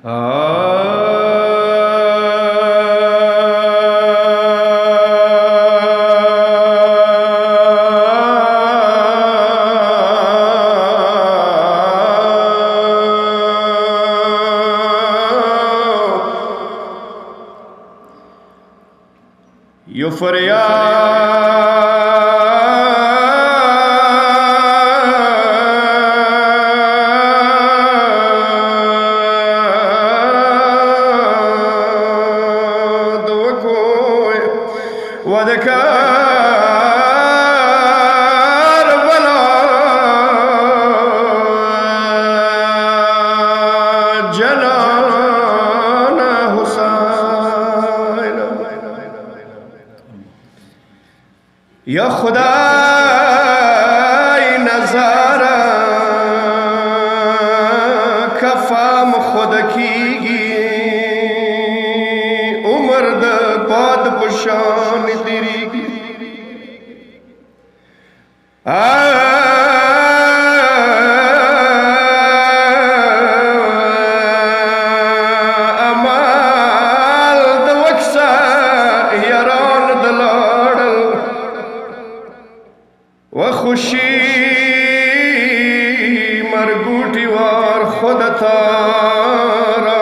यो फरियाद वकोय वदकार वला जनान हुसैन या खुदाई नजारा कफाम खुद कीगी उम्र द बाद पुशान तेरी अमाल द वक्सा यारान द लाडल व खुशी मरगूटी वार खुद तारा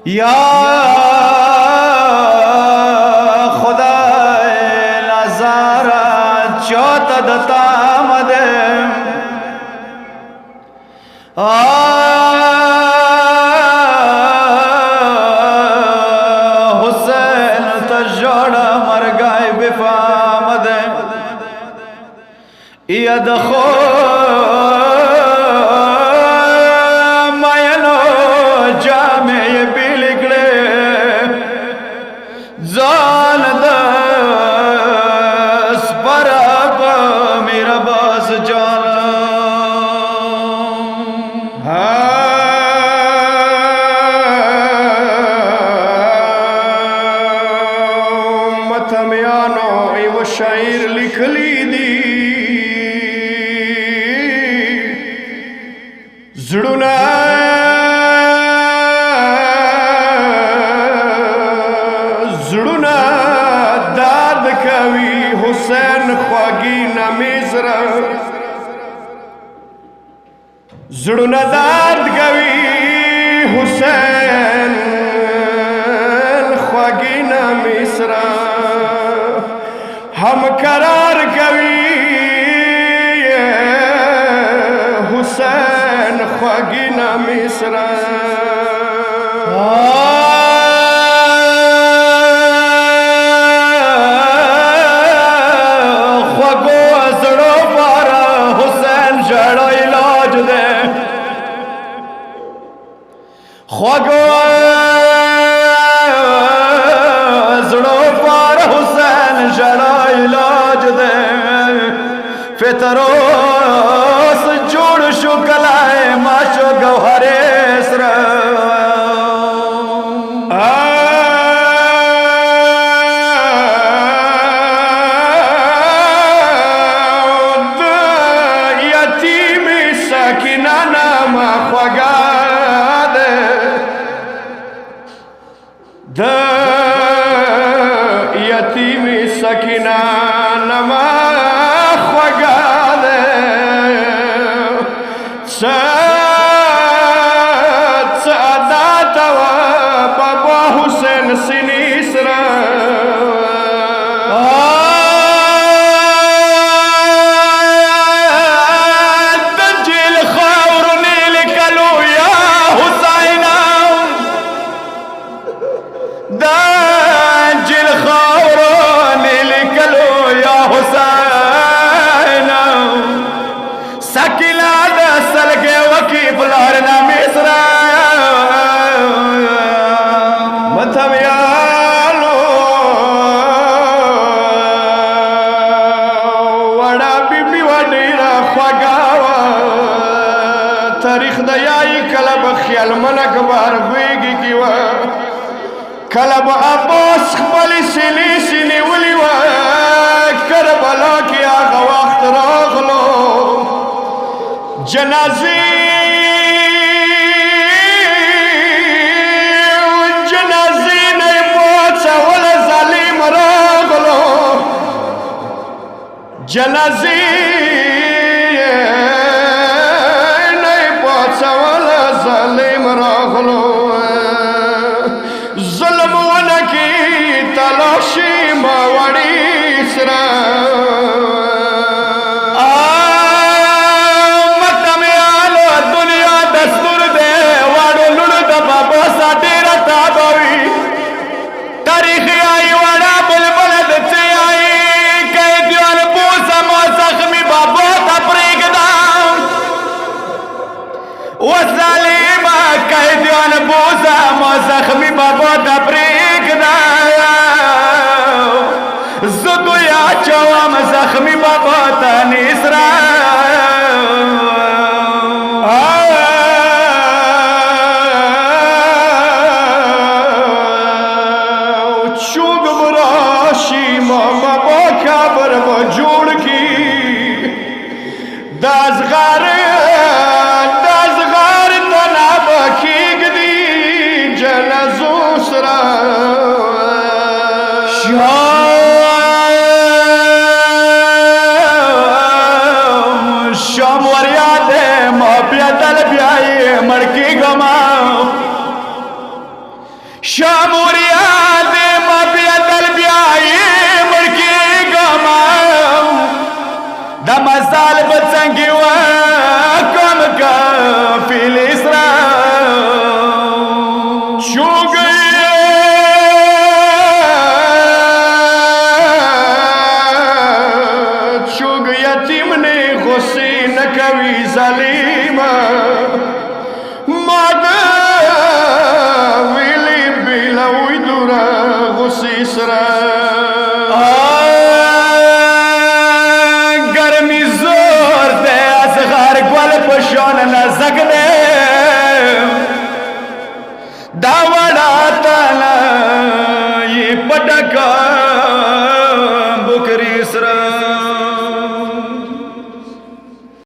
या खुदा नजारा चौतद तामद हुसैन तजोड़ा मर गए बेफामद यद खो मयनो जामे ये बिलिकड़े जान दस बराब मेरा बस जान मतमियानो वो शायर लिख ली दी जुड़ना जुड़ना दाद कवि हुसैन ख्वागी नमेजरा जुड़ना दाद कवि हुसैन ख्वागी नमेसरा हम करार कवि हुसैन ख्वागी नमेसरा ख्वागो जड़ो पार हुसैन जड़ा इलाज दे फितरोस जोड़ शुक्लाए माशो गौहरे सर यतीम सकीना नामा ख्वागा द यतीम सकीना नमा ख्वागा दे सादा बाबा हुसैन सिनीसरा दजिल खौर नील कलो या हुसैना दाजिल खौरो निकलो या हुसैन सकीला दसल के वकी बुलार ना मिसरा मथमियालो वड़ा बीबी वडीरा ख्वागावा तारीख दयाई कलब ख्याल मनक बार गुएगी की کلب عباس خپل سینې سینې ونیوه کربلا کې هغه وخت راغلو جنازې نه یې پاڅوله ظالم راغلو جنازې نه یې پاڅوله ظالم راغلو ظلم ونکي تلاشي ماوړي سره متمیالو دنیا دستور دے واړو لړو د بابا ساټي راته باوي تاریخ آئی وړا بلبل د څه آئی قیدیان بوسه مو زخمي بابا ته پرېږده وظالمه قیدیان بوسه مو زخمي بابا ته پرېږده زه دوی اچوم زخمي بابا ته نیسره چوب براشي ما بابا قبر به جوړ کی دازغار تنا بکیږدي جنازو سره شام وریاد ما پیدل بیاي مړکی ګما شام وریاد ما پیدل بیاي مړکی ګما د مزال بڅنګي و کوم کا فیل اسرا چوگ یتیم نے غصے نہ کوي ظالما ماده ویلی بلوی دورا غصې سره ګرمي زور دی اصغر ګل په شان نازک دی دا وړا تاله یې پټکا